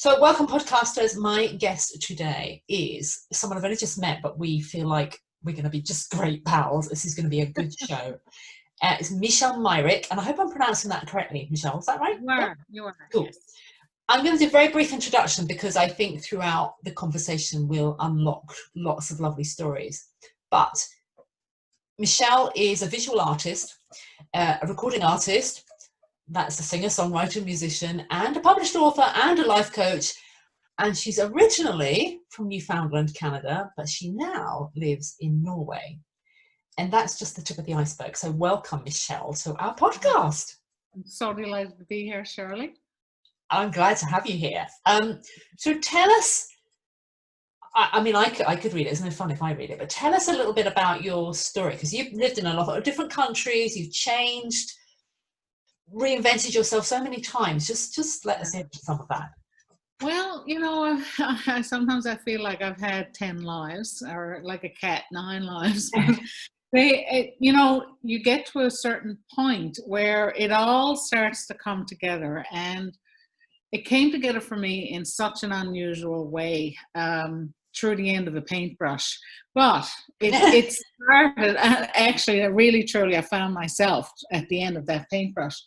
So welcome podcasters. My guest today is someone I've only just met, but we feel like we're going to be just great pals. This is going to be a good show. It's Michelle Myrick, and I hope I'm pronouncing that correctly. Michelle, is that right? You are, cool. yes. I'm going to do a very brief introduction because I think throughout the conversation we'll unlock lots of lovely stories. But Michelle is a visual artist, a recording artist, that's a singer, songwriter, musician, and a published author and a life coach. And she's originally from Newfoundland, Canada, but she now lives in Norway. And that's just the tip of the iceberg. So welcome, Michelle, to our podcast. I'm so delighted to be here, Shirley. I'm glad to have you here. So tell us, I could read it. It's no fun if I read it, but tell us a little bit about your story, because you've lived in a lot of different countries, you've changed, reinvented yourself so many times. Just let us hear some of that. Well, sometimes I feel like I've had 10 lives, or like a cat, 9 lives. You get to a certain point where it all starts to come together, and it came together for me in such an unusual way through the end of the paintbrush. But it started, actually, really, truly, I found myself at the end of that paintbrush.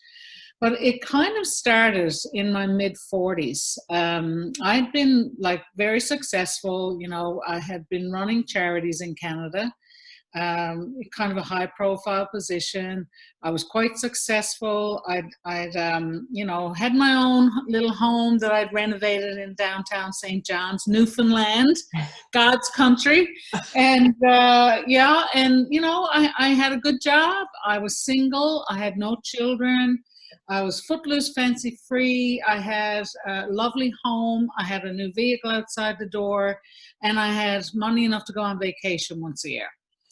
But it kind of started in my mid-40s. I'd been very successful. I had been running charities in Canada, kind of a high-profile position. I was quite successful. I'd had my own little home that I'd renovated in downtown St. John's, Newfoundland, God's country. And I had a good job. I was single. I had no children. I was footloose, fancy free. I had a lovely home. I had a new vehicle outside the door, and I had money enough to go on vacation once a year.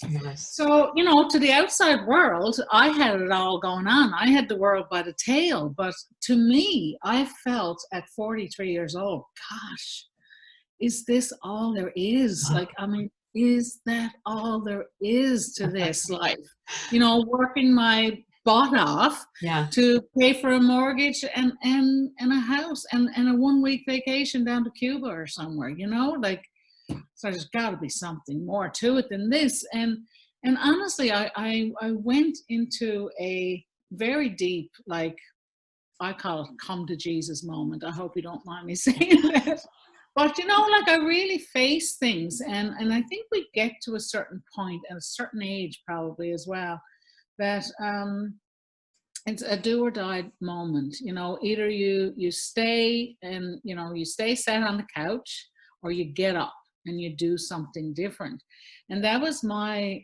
Nice. So, to the outside world, I had it all going on. I had the world by the tail. But to me, I felt at 43 years old, gosh, is this all there is? Is that all there is to this life? Working my butt off to pay for a mortgage and a house and a 1-week vacation down to Cuba or somewhere, so there's got to be something more to it than this. And honestly, I went into a very deep, I call it come to Jesus moment. I hope you don't mind me saying that. But, I really face things. And I think we get to a certain point at a certain age probably as well, that it's a do or die moment. Either you stay and, you stay sat on the couch, or you get up and you do something different. And that was my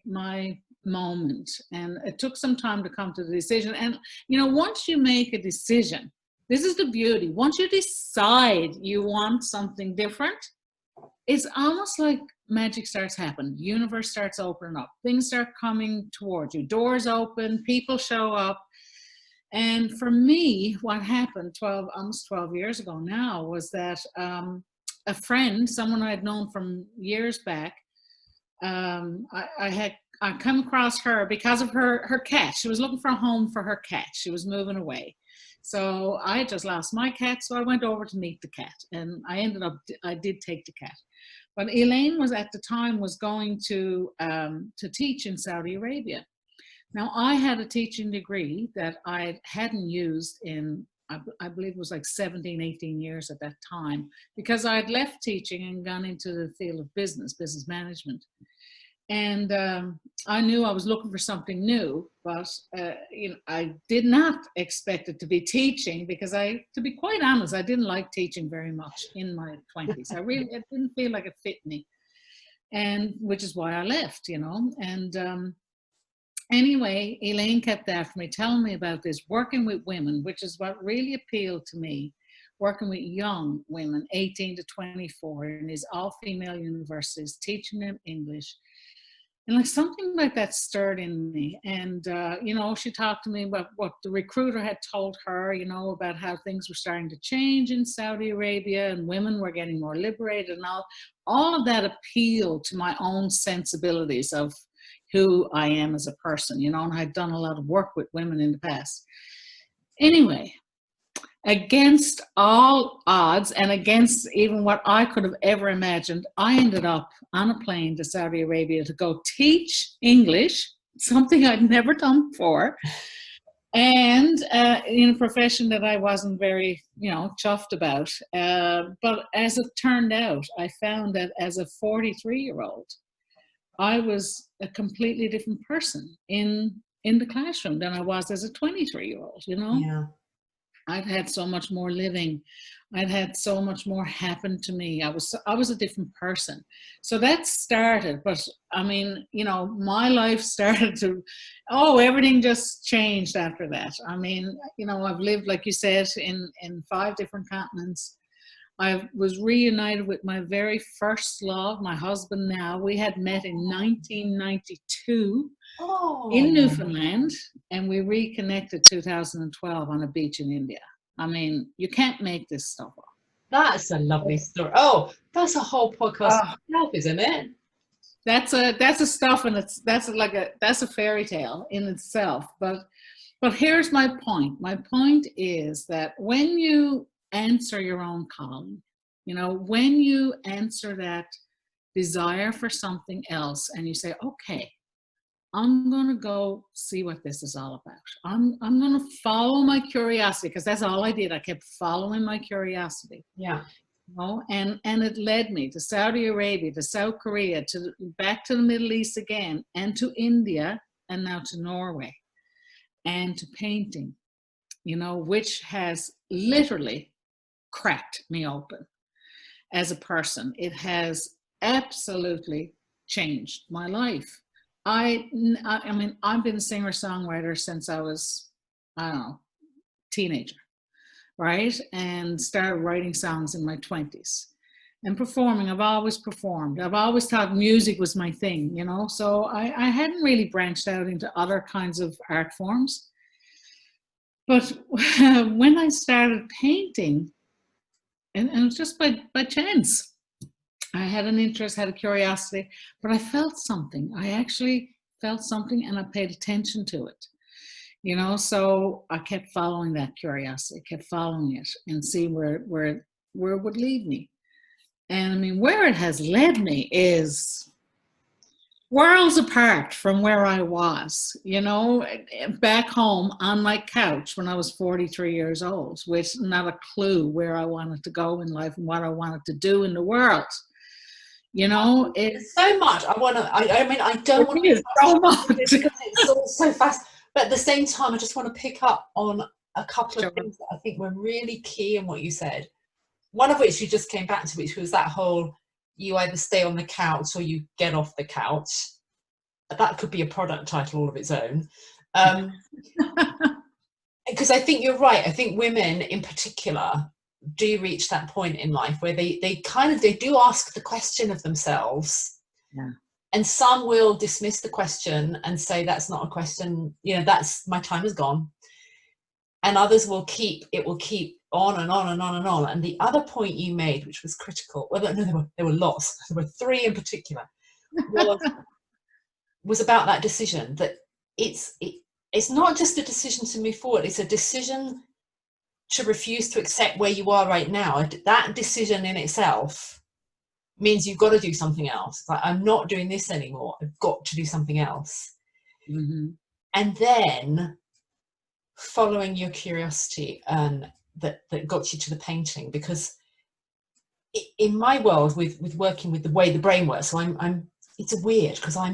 moment. And it took some time to come to the decision. And, once you make a decision, this is the beauty. Once you decide you want something different, it's almost like magic starts happening. The universe starts opening up. Things start coming towards you. Doors open, people show up. And for me, what happened almost 12 years ago now was that a friend, someone I had known from years back, I come across her because of her cat. She was looking for a home for her cat. She was moving away. So I had just lost my cat, so I went over to meet the cat. And I did take the cat. But Elaine was at the time going to teach in Saudi Arabia. Now, I had a teaching degree that I hadn't used in, I believe it was 17, 18 years at that time, because I had left teaching and gone into the field of business management. And I knew I was looking for something new, but I did not expect it to be teaching, because to be quite honest, I didn't like teaching very much in my 20s. It didn't feel like it fit me, and which is why I left, and anyway, Elaine kept after me, telling me about this, working with women, which is what really appealed to me, working with young women, 18 to 24, in these all-female universities, teaching them English. And something like that stirred in me. And, she talked to me about what the recruiter had told her, about how things were starting to change in Saudi Arabia and women were getting more liberated, and all of that appealed to my own sensibilities of who I am as a person, and I'd done a lot of work with women in the past. Anyway, against all odds and against even what I could have ever imagined, I ended up on a plane to Saudi Arabia to go teach English, something I'd never done before, and in a profession that I wasn't very, chuffed about. But as it turned out, I found that as a 43-year-old, I was a completely different person in the classroom than I was as a 23-year-old, Yeah. I've had so much more living. I've had so much more happen to me. I was a different person. So that started, but I mean, my life started to, everything just changed after that. I mean, I've lived, like you said, in 5 different continents. I was reunited with my very first love, my husband now. We had met in 1992 in Newfoundland, and we reconnected 2012 on a beach in India. I mean, you can't make this stuff up. That's a lovely story. Oh, that's a whole podcast itself, isn't it? That's a stuff, and that's a fairy tale in itself. But here's my point. My point is that when you answer your own calling, when you answer that desire for something else, and you say, okay, I'm going to go see what this is all about. I'm going to follow my curiosity, because that's all I did. I kept following my curiosity. Yeah. And it led me to Saudi Arabia, to South Korea, back to the Middle East again, and to India, and now to Norway, and to painting, which has literally cracked me open as a person. It has absolutely changed my life. I mean, I've been a singer-songwriter since I was, teenager, right? And started writing songs in my 20s. And performing, I've always performed. I've always thought music was my thing, So I hadn't really branched out into other kinds of art forms. But when I started painting, and it was just by chance, I had an interest, had a curiosity, but I felt something. I actually felt something, and I paid attention to it. So I kept following that curiosity, kept following it, and see where it would lead me. And I mean, where it has led me is worlds apart from where I was, back home on my couch when I was 43 years old, with not a clue where I wanted to go in life and what I wanted to do in the world. It's so much. I don't want to so much because it's all so fast. But at the same time, I just want to pick up on a couple of things that I think were really key in what you said. One of which you just came back to, which was that whole, you either stay on the couch or you get off the couch. That could be a product title all of its own. Because I think you're right. I think women in particular do reach that point in life where they do ask the question of themselves. Yeah. And some will dismiss the question and say, that's not a question, that's, my time is gone. And others will keep on and on and on and on. And the other point you made, which was critical, well, no, there were lots, there were 3 in particular, was about that decision, that it's not just a decision to move forward, it's a decision to refuse to accept where you are right now. That decision in itself means you've got to do something else. Like, I'm not doing this anymore. I've got to do something else. Mm-hmm. And then following your curiosity that got you to the painting, because in my world with working with the way the brain works, so it's weird because I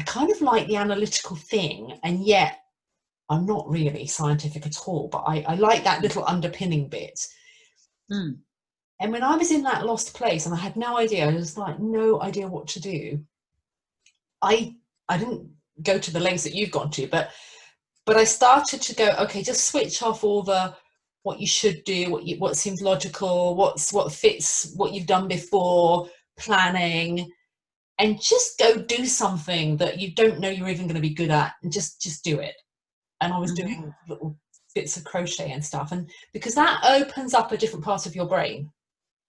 kind of like the analytical thing, and yet I'm not really scientific at all, but I like that little underpinning bit. Mm. And when I was in that lost place and I had no idea, I was like, no idea what to do. I didn't go to the lengths that you've gone to, but I started to go, okay, just switch off all the what you should do, what seems logical, what fits what you've done before, planning, and just go do something that you don't know you're even going to be good at, and just do it. And I was doing little bits of crochet and stuff, and because that opens up a different part of your brain.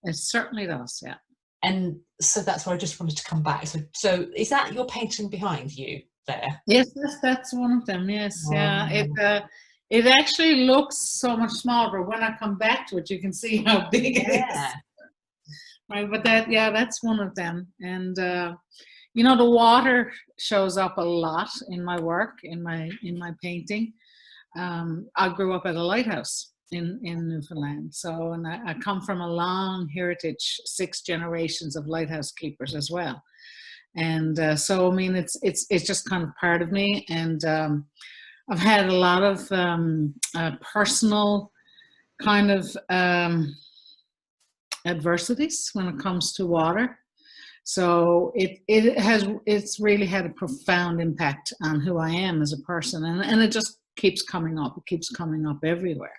It certainly does, yeah. And so that's where I just wanted to come back. So is that your painting behind you there? Yes, that's one of them. Yes, yeah. It actually looks so much smaller, but when I come back to it, you can see how big it is. Right, but that's one of them. And you know, the water shows up a lot in my work, in my painting. I grew up at a lighthouse in Newfoundland, so, and I come from a long heritage, 6 generations of lighthouse keepers as well. And so I mean, it's just kind of part of me. And I've had a lot of personal kind of adversities when it comes to water. So it's really had a profound impact on who I am as a person, and it just keeps coming up. It keeps coming up everywhere,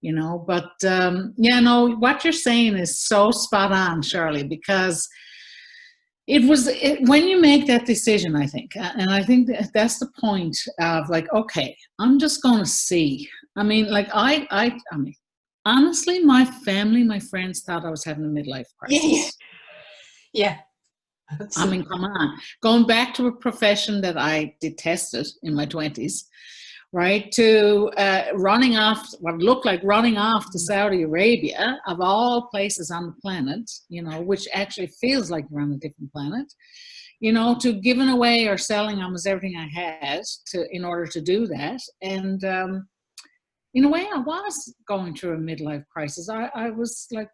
you know. But yeah, no, what you're saying is so spot on, Shirley, because when you make that decision, I think, and I think that's the point of like, okay, I'm just going to see. I mean, like I mean, honestly, my family, my friends thought I was having a midlife crisis. Yeah. I mean, come on. Going back to a profession that I detested in my 20s, right, to running off, what looked like running off to Saudi Arabia, of all places on the planet, you know, which actually feels like you're on a different planet, you know, to giving away or selling almost everything I had in order to do that. And in a way, I was going through a midlife crisis. I was like,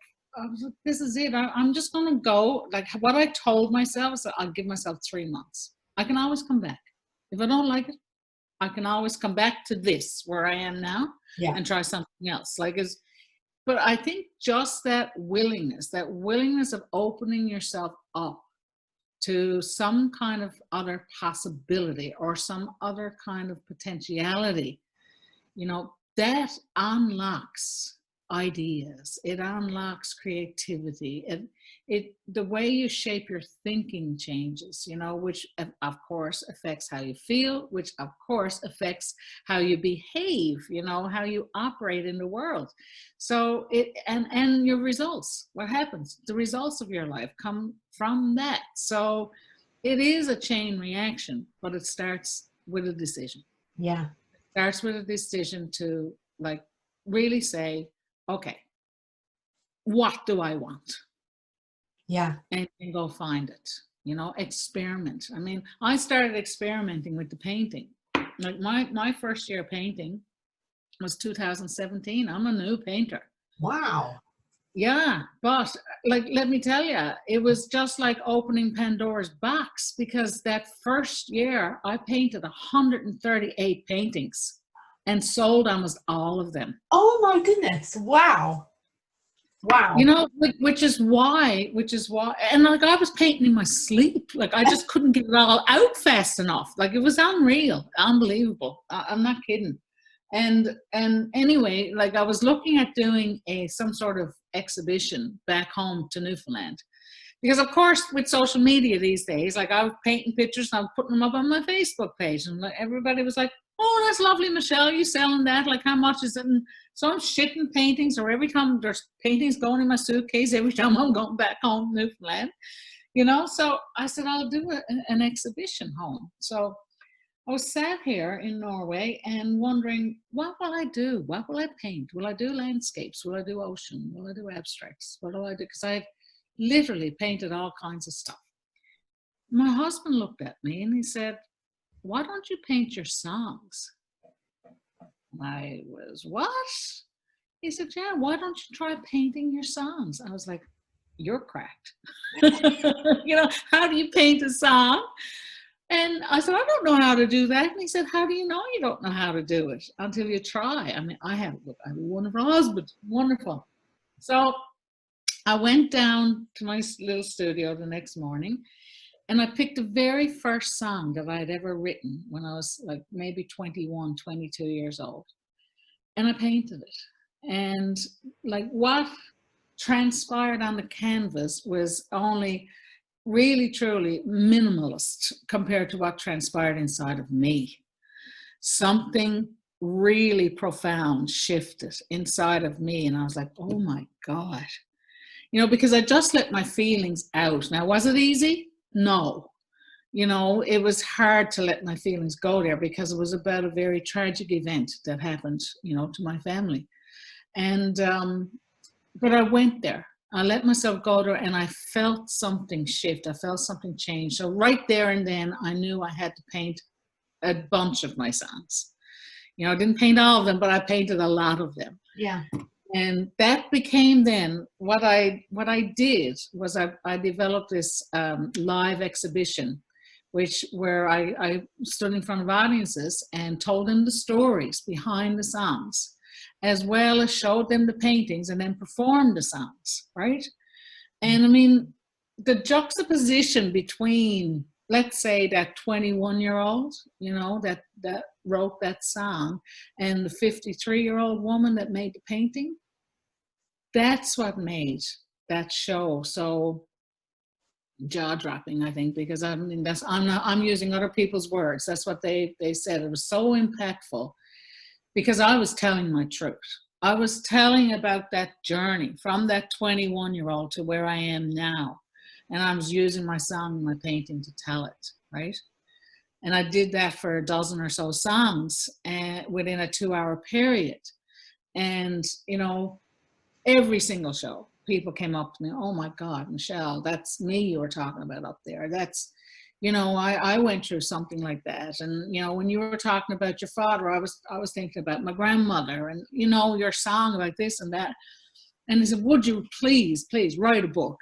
this is it. I'm just going to go. Like what I told myself is that I'll give myself 3 months. I can always come back. If I don't like it, I can always come back to this where I am now and try something else. But I think just that willingness of opening yourself up to some kind of other possibility or some other kind of potentiality, you know, that unlocks ideas. It unlocks creativity. The way you shape your thinking changes, you know, which of course affects how you feel, which of course affects how you behave, you know, how you operate in the world. So and your results, what happens? The results of your life come from that. So it is a chain reaction, but it starts with a decision. Yeah. It starts with a decision to like really say, okay, what do I want? Yeah. And go find it, you know, experiment. I mean, I started experimenting with the painting. Like my first year painting was 2017. I'm a new painter. Wow. Yeah, but like, let me tell you, it was just like opening Pandora's box, because that first year I painted 138 paintings and sold almost all of them. Oh my goodness. Wow. Wow. You know, which is why, and like I was painting in my sleep. Like I just couldn't get it all out fast enough. Like it was unreal, unbelievable. I'm not kidding. And anyway, like I was looking at doing some sort of exhibition back home to Newfoundland. Because of course, with social media these days, like I was painting pictures and I was putting them up on my Facebook page, and like everybody was like, "Oh, that's lovely, Michelle. You selling that? Like, how much is it?" And so I'm shitting paintings, or every time there's paintings going in my suitcase, every time I'm going back home to Newfoundland, you know. So I said I'll do an exhibition home. So I was sat here in Norway and wondering, what will I do? What will I paint? Will I do landscapes? Will I do ocean? Will I do abstracts? What do I do? Because I've literally painted all kinds of stuff. My husband looked at me and he said, "Why don't you paint your songs?" I was, "What?" He said, "Yeah, why don't you try painting your songs?" I was like, "You're cracked." You know, how do you paint a song? And I said, "I don't know how to do that." And he said, "How do you know you don't know how to do it until you try?" I mean, I have a wonderful husband, wonderful. So I went down to my little studio the next morning and I picked the very first song that I had ever written when I was like maybe 21, 22 years old. And I painted it. And like what transpired on the canvas was only really, truly minimalist compared to what transpired inside of me. Something really profound shifted inside of me. And I was like, oh my God. You know, because I just let my feelings out. Now, was it easy? No. you know, it was hard to let my feelings go there because it was about a very tragic event that happened, you know, to my family. And, but I went there. I let myself go there and I felt something shift. I felt something change. So right there and then I knew I had to paint a bunch of my songs. You know, I didn't paint all of them, but I painted a lot of them. Yeah. And that became then what I did was I developed this live exhibition, where I stood in front of audiences and told them the stories behind the songs, as well as showed them the paintings and then performed the songs, right? And I mean, the juxtaposition between, let's say, that 21-year-old, you know, that wrote that song, and the 53-year-old woman that made the painting, that's what made that show so jaw-dropping, I think, because I mean, I'm using other people's words. That's what they said. It was so impactful because I was telling my truth. I was telling about that journey from that 21-year-old to where I am now. And I was using my song and my painting to tell it, right? And I did that for a dozen or so songs within a 2-hour period. And, you know, every single show, people came up to me, oh my God, Michelle, that's me you were talking about up there. That's, you know, I went through something like that. And, you know, when you were talking about your father, I was thinking about my grandmother and, you know, your song like this and that. And he said, would you please write a book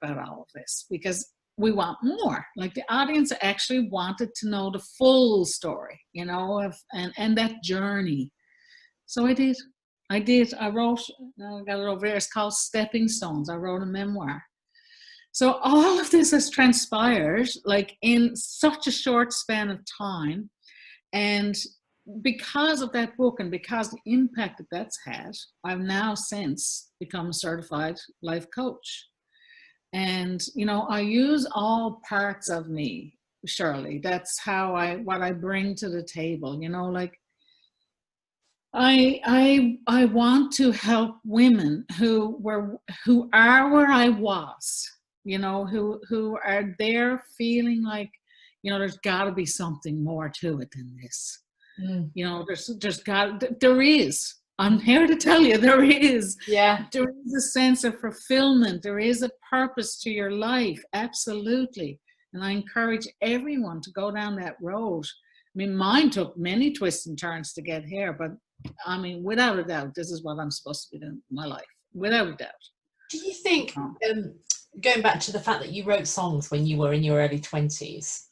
about all of this? Because we want more. Like the audience actually wanted to know the full story, you know, and that journey. So I did. I wrote, I got it over there, it's called Stepping Stones. I wrote a memoir. So all of this has transpired like in such a short span of time. And because of that book and because the impact that that's had, I've now since become a certified life coach. And, you know, I use all parts of me, Shirley. That's what I bring to the table, you know, like I want to help women who are where I was, you know, who are there feeling like, you know, there's got to be something more to it than this. You know, there is. I'm here to tell you there is. Yeah. There is a sense of fulfillment. There is a purpose to your life. Absolutely. And I encourage everyone to go down that road. I mean, mine took many twists and turns to get here, but I mean, without a doubt, this is what I'm supposed to be doing in my life. Without a doubt. Do you think, going back to the fact that you wrote songs when you were in your early 20s,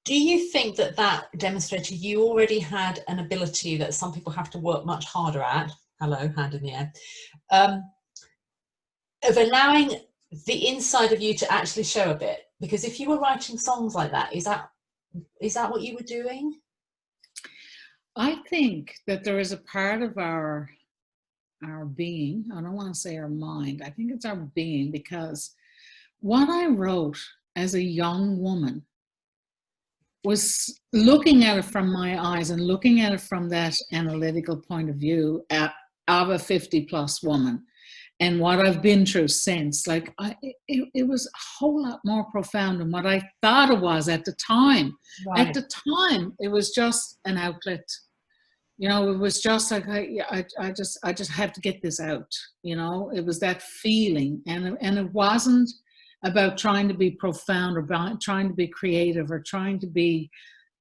do you think that demonstrated you already had an ability that some people have to work much harder at, hello, hand in the air, of allowing the inside of you to actually show a bit? Because if you were writing songs like that, is that what you were doing? I think that there is a part of our being, I don't want to say our mind, I think it's our being, because what I wrote as a young woman was looking at it from my eyes and looking at it from that analytical point of view of a 50-plus woman. And what I've been through since, like, it was a whole lot more profound than what I thought it was at the time. Right. At the time, it was just an outlet. You know, it was just like, I just have to get this out. You know, it was that feeling. And it wasn't about trying to be profound or about trying to be creative or trying to be,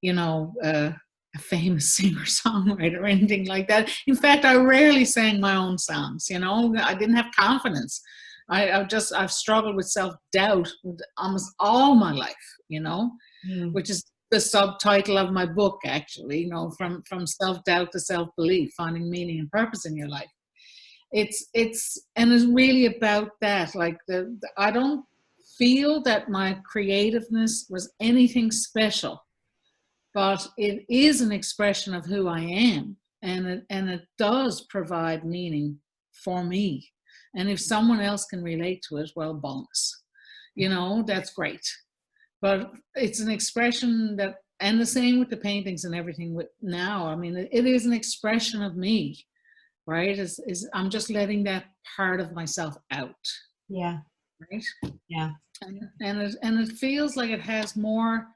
you know, a famous singer-songwriter or anything like that. In fact, I rarely sang my own songs, you know. I didn't have confidence. I've struggled with self-doubt almost all my life, you know, which is the subtitle of my book, actually, you know, from self-doubt to self-belief, finding meaning and purpose in your life. It's really about that. Like I don't feel that my creativeness was anything special, but it is an expression of who I am, and it does provide meaning for me. And if someone else can relate to it, well, bonus, you know, that's great. But it's an expression that, and the same with the paintings and everything now, I mean, it is an expression of me, right? I'm just letting that part of myself out. Yeah. Right? Yeah. and it feels like it has more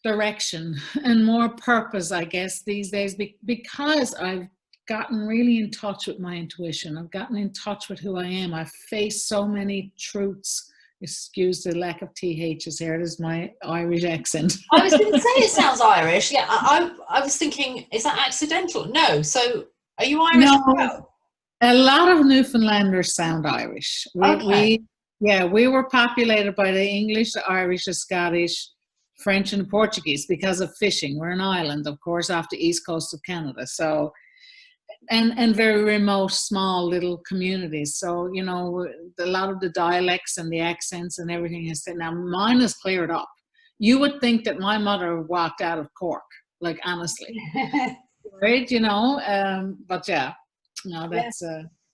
direction and more purpose, I guess, these days, because I've gotten really in touch with my intuition. I've gotten in touch with who I am. I've faced so many truths. Excuse the lack of THs here. It is my Irish accent. I was going to say it sounds Irish. Yeah, I was thinking, is that accidental? No. So are you Irish as No, well? a lot of Newfoundlanders sound Irish. Okay. We were populated by the English, the Irish, the Scottish, French, and the Portuguese because of fishing. We're an island, of course, off the east coast of Canada. So, and very remote, small little communities. So, you know, a lot of the dialects and the accents and everything is now mine is cleared up. You would think that my mother walked out of Cork, like honestly, right? You know, but yeah, no, that's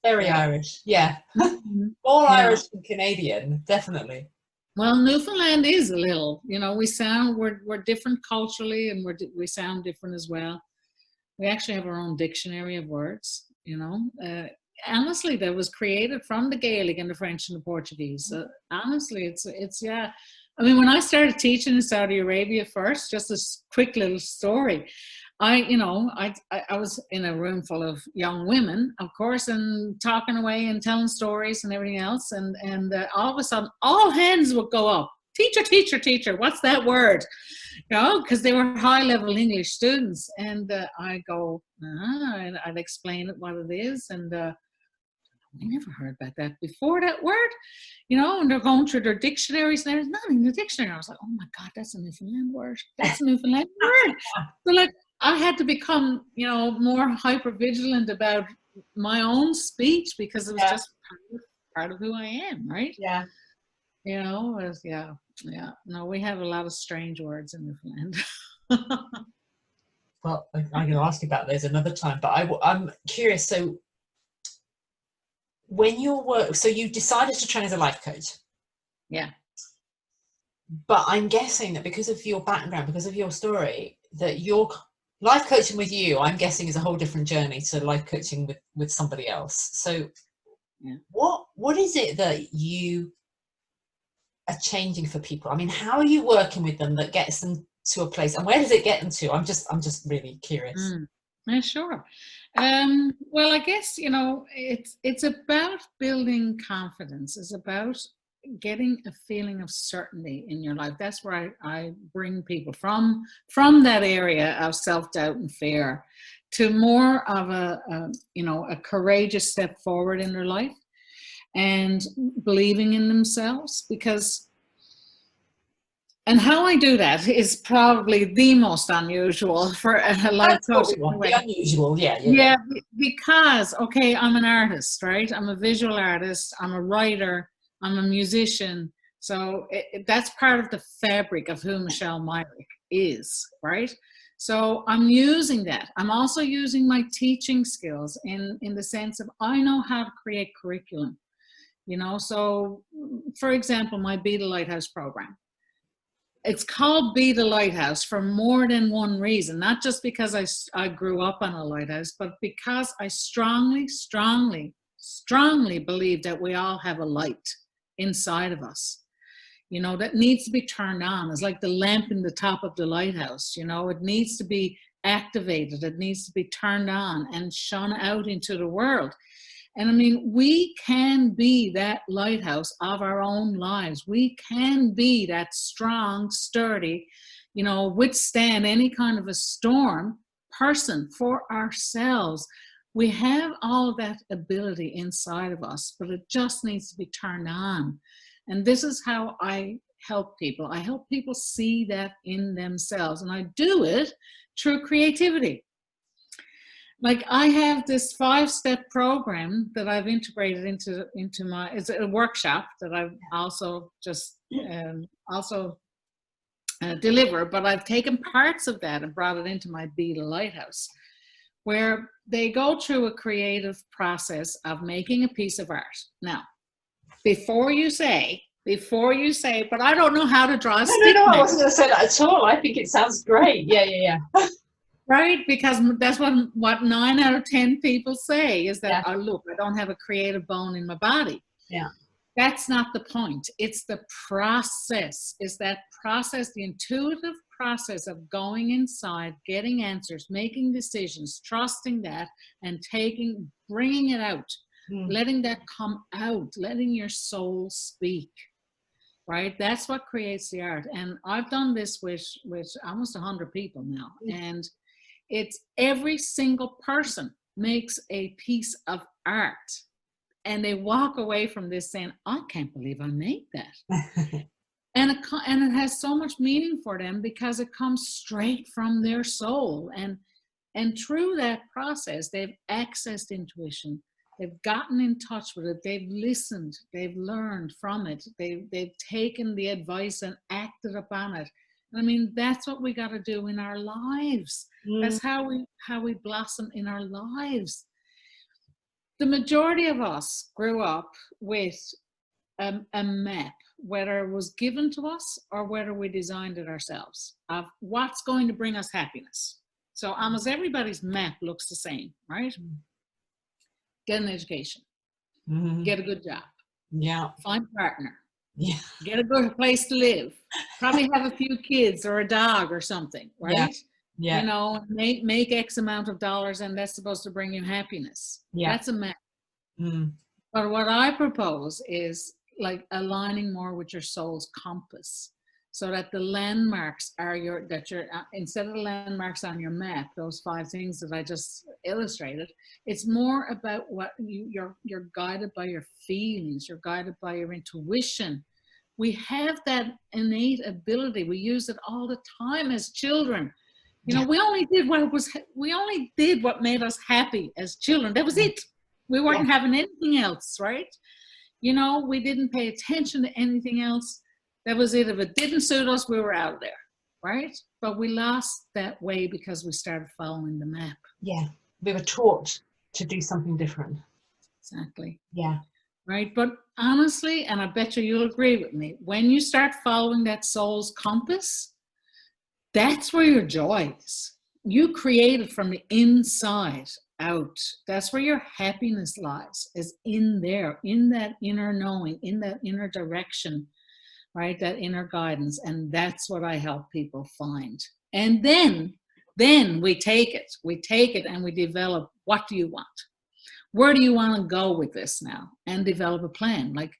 Very yeah. Irish. Yeah. Mhm. More Yeah. Irish than Canadian, definitely. Well, Newfoundland is a little, you know, we're different culturally, and we sound different as well. We actually have our own dictionary of words, you know. Honestly, that was created from the Gaelic and the French and the Portuguese. Honestly, it's yeah. I mean, when I started teaching in Saudi Arabia first, just this quick little story. I was in a room full of young women, of course, and talking away and telling stories and everything else. And all of a sudden, all hands would go up. Teacher, teacher, teacher. What's that word? You know, because they were high-level English students. And I go, and I'd explain it what it is. And we never heard about that before, that word, you know, and they're going through their dictionaries and there's nothing in the dictionary. I was like, oh my God, that's a Newfoundland word. That's a Newfoundland word. So like, I had to become, you know, more hyper vigilant about my own speech because it was just part of who I am, right? Yeah. You know, yeah. No, we have a lot of strange words in Newfoundland. Well, I'm going to ask you about those another time, but I'm curious. So when so you decided to train as a life coach. Yeah. But I'm guessing that because of your background, because of your story, that your life coaching with you, I'm guessing, is a whole different journey to life coaching with somebody else. So what is it that you are changing for people? I mean, how are you working with them that gets them to a place, and where does it get them to? I'm just really curious. Yeah, sure. Well, I guess, you know, it's about building confidence. It's about getting a feeling of certainty in your life. That's where I bring people from that area of self-doubt and fear to more of a courageous step forward in their life and believing in themselves. And how I do that is probably the most unusual for a life coach. The unusual, yeah. Because, okay, I'm an artist, right? I'm a visual artist. I'm a writer. I'm a musician. So that's part of the fabric of who Michelle Myrick is, right? So I'm using that. I'm also using my teaching skills in the sense of I know how to create curriculum, you know? So, for example, my Be the Lighthouse program. It's called Be the Lighthouse for more than one reason, not just because I grew up on a lighthouse, but because I strongly, strongly, strongly believe that we all have a light inside of us, you know, that needs to be turned on. It's like the lamp in the top of the lighthouse, you know, it needs to be activated. It needs to be turned on and shone out into the world. And I mean, we can be that lighthouse of our own lives. We can be that strong, sturdy, you know, withstand any kind of a storm person for ourselves. We have all of that ability inside of us, but it just needs to be turned on. And this is how I help people. I help people see that in themselves. And I do it through creativity. Like I have this 5-step program that I've integrated into my, it's a workshop that I've also just deliver, but I've taken parts of that and brought it into my Be the Lighthouse, where they go through a creative process of making a piece of art. Now, before you say, but I don't know how to draw a stick. No, I wasn't going to say that at all. I think it sounds great. Yeah. Right, because that's what 9 out of 10 people say is that, oh, look, I don't have a creative bone in my body. Yeah. That's not the point. It's the process. It's that process, the intuitive process of going inside, getting answers, making decisions, trusting that, and bringing it out, letting that come out, letting your soul speak, right? That's what creates the art. And I've done this with almost 100 people now. And it's every single person makes a piece of art. And they walk away from this saying, I can't believe I made that. and it has so much meaning for them because it comes straight from their soul. And through that process, they've accessed intuition. They've gotten in touch with it. They've listened. They've learned from it. They've taken the advice and acted upon it. I mean, that's what we got to do in our lives. That's how we blossom in our lives. The majority of us grew up with a map, whether it was given to us or whether we designed it ourselves, of what's going to bring us happiness. So almost everybody's map looks the same, right? Get an education, get a good job, find a partner, get a good place to live, probably have a few kids or a dog or something, right? You know, make X amount of dollars, and that's supposed to bring you happiness. That's a map. But what I propose is like aligning more with your soul's compass, so that the landmarks are instead of the landmarks on your map, those 5 things that I just illustrated, it's more about what you're guided by your feelings, you're guided by your intuition. We have that innate ability. We use it all the time as children. You know, we only did what made us happy as children. That was it. We weren't having anything else, right? You know, we didn't pay attention to anything else. That was it. If it didn't suit us, we were out of there, right? But we lost that way because we started following the map. Yeah, we were taught to do something different. Exactly. Yeah. Right, but honestly, and I bet you'll agree with me, when you start following that soul's compass, that's where your joy is. You create it from the inside out. That's where your happiness lies, is in there, in that inner knowing, in that inner direction, right? That inner guidance. And that's what I help people find. And then we take it and we develop, what do you want? Where do you want to go with this now? And develop a plan. Like,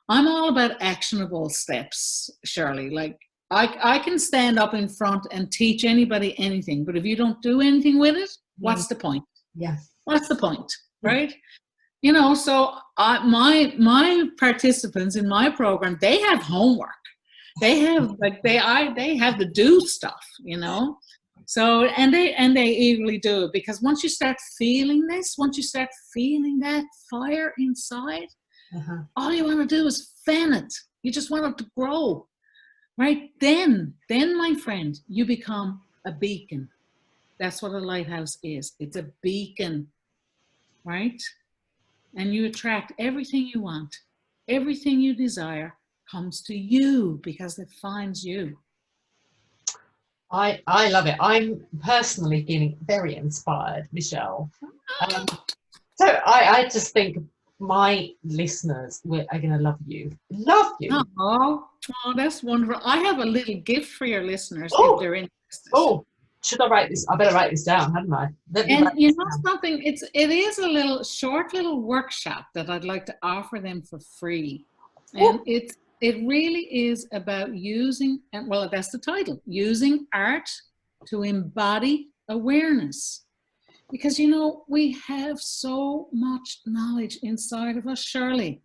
I'm all about actionable steps, Shirley. Like, I can stand up in front and teach anybody anything, but if you don't do anything with it, what's the point? What's the point, right? You know, so my participants in my program, they have homework. They have they have to do stuff, you know. So and they eagerly do it, because once you start feeling this, once you start feeling that fire inside, all you want to do is fan it. You just want it to grow, right? Then my friend, you become a beacon. That's what a lighthouse is. It's a beacon, right? And you attract everything you want. Everything you desire comes to you because it finds you. I love it. I'm personally feeling very inspired, Michelle. So I just think my listeners are going to love you. Love you. Oh, that's wonderful. I have a little gift for your listeners if they're interested. Oh, should I write this? I better write this down, hadn't I? And you know something? It is a little short little workshop that I'd like to offer them for free. And it really is about using, and well, that's the title, using art to embody awareness. Because, you know, we have so much knowledge inside of us, Shirley.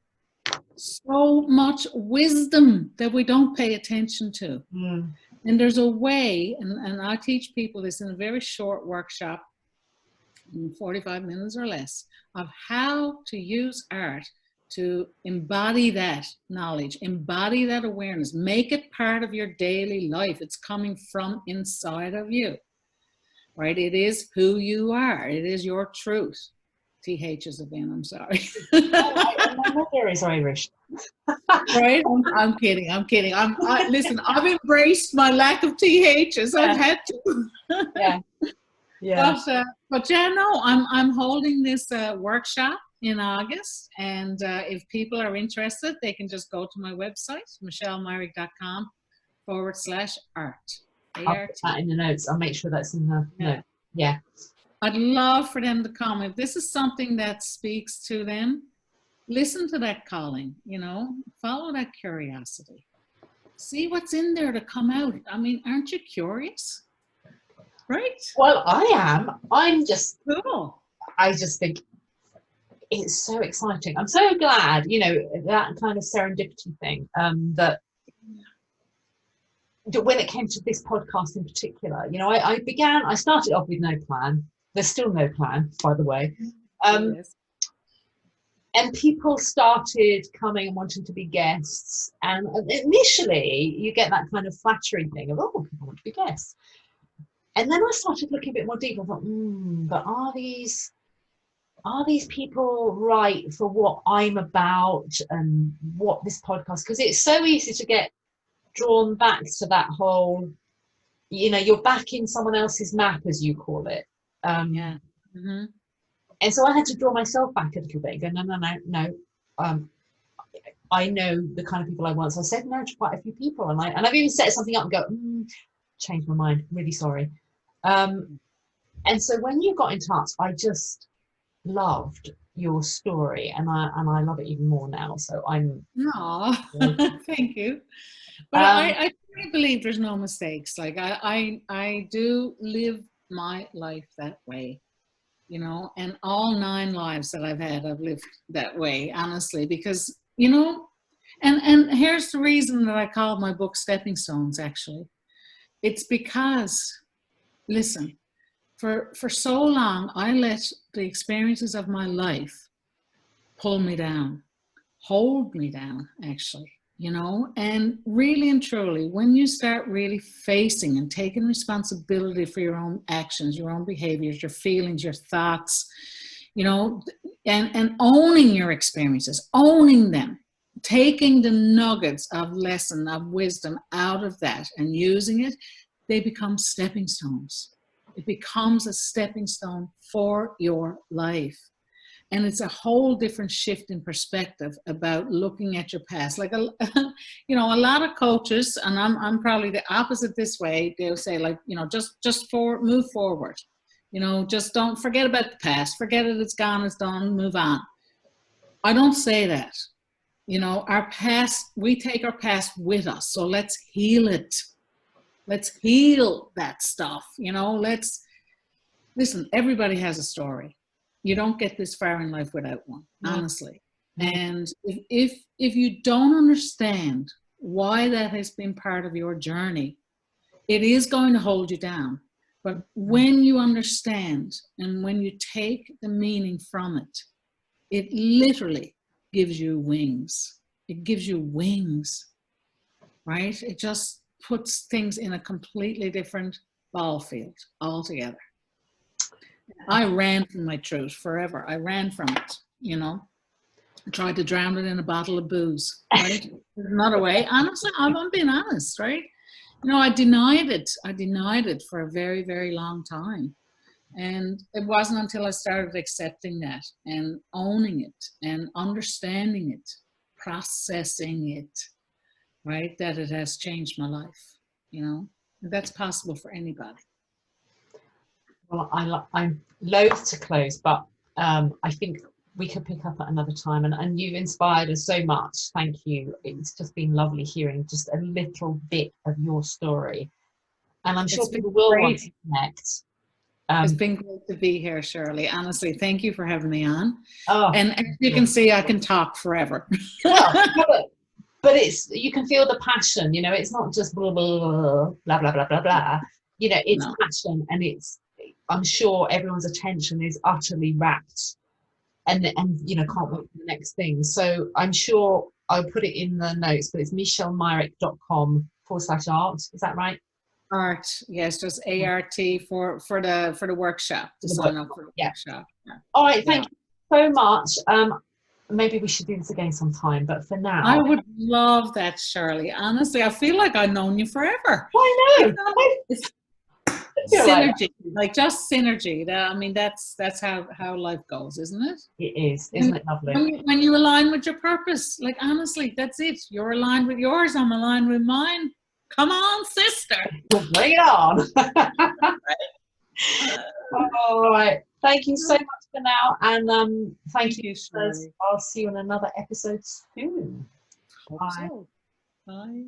So much wisdom that we don't pay attention to. And there's a way, and I teach people this in a very short workshop, in 45 minutes or less, of how to use art to embody that knowledge, embody that awareness, make it part of your daily life. It's coming from inside of you, right? It is who you are. It is your truth. TH is again, I'm sorry. My mother is Irish. Right? I'm kidding. Listen, I've embraced my lack of THs. I've had to. Yeah. But yeah, no, I'm holding this workshop in August, and if people are interested, they can just go to my website, michellemyrick.com/art. I'll put that in the notes. I'll make sure that's in the note. Yeah. I'd love for them to come. If this is something that speaks to them, listen to that calling, follow that curiosity. See what's in there to come out. I mean, aren't you curious? Right? Well, I am. I'm just, cool. I just think it's so exciting. I'm so glad, that kind of serendipity thing, that when it came to this podcast in particular, I started off with no plan. There's still no plan, by the way. Yes. And people started coming and wanting to be guests. And initially, you get that kind of flattering thing of, oh, people want to be guests. And then I started looking a bit more deep. I thought, but are these people right for what I'm about and what this podcast? Because it's so easy to get drawn back to that whole, you're back in someone else's map, as you call it. Yeah. Mm-hmm. And so I had to draw myself back a little bit and go, no. I know the kind of people I want. So I said no to quite a few people. And I've even set something up and go, changed my mind. Really sorry. And so when you got in touch, I just loved your story. And I love it even more now. So I'm... Thank you. But I truly believe there's no mistakes. Like I do live my life that way. And all 9 lives that I've had, I've lived that way, honestly, because, and here's the reason that I call my book Stepping Stones, actually. It's because, listen, for so long, I let the experiences of my life pull me down, hold me down, actually. And really and truly, when you start really facing and taking responsibility for your own actions, your own behaviors, your feelings, your thoughts, and owning your experiences, owning them, taking the nuggets of lesson, of wisdom out of that and using it, they become stepping stones. It becomes a stepping stone for your life. And it's a whole different shift in perspective about looking at your past. Like, a lot of coaches, and I'm probably the opposite this way. They'll say, like, move forward. Just don't forget about the past. Forget it. It's gone. It's done. Move on. I don't say that. Our past, we take our past with us. So let's heal it. Let's heal that stuff. Listen, everybody has a story. You don't get this far in life without one, honestly. And if you don't understand why that has been part of your journey, it is going to hold you down. But when you understand and when you take the meaning from it, it literally gives you wings. It gives you wings, right? It just puts things in a completely different ball field altogether. I ran from my truth forever. I ran from it, I tried to drown it in a bottle of booze, right? Another way. Honestly, I'm being honest, right? I denied it. I denied it for a very, very long time. And it wasn't until I started accepting that and owning it and understanding it, processing it, right, that it has changed my life, That's possible for anybody. Well, I'm loath to close, but I think we could pick up at another time. And you've inspired us so much. Thank you. It's just been lovely hearing just a little bit of your story. And I'm sure people will want to connect. It's been great to be here, Shirley. Honestly, thank you for having me on. Oh, and as you can see, I can talk forever. But you can feel the passion, it's not just blah, blah, blah, blah, blah, blah, blah. It's passion, and I'm sure everyone's attention is utterly rapt and can't wait for the next thing. So I'm sure I'll put it in the notes, but it's michellemyrick.com/art. Is that right? Art, yes, just ART for the workshop. To sign up for the workshop. Yeah. All right, thank you so much. Maybe we should do this again sometime, but for now, I would love that, Shirley. Honestly, I feel like I've known you forever. I know. feel like synergy, like just synergy. That, I mean, that's how life goes, isn't it? it is, isn't it lovely? When you align with your purpose, like honestly, that's it. You're aligned with yours. I'm aligned with mine. Come on, sister. Bring it on. All right. Thank you so much for now, and thank you. Shirley. I'll see you in another episode soon. Hope Bye. so. Bye.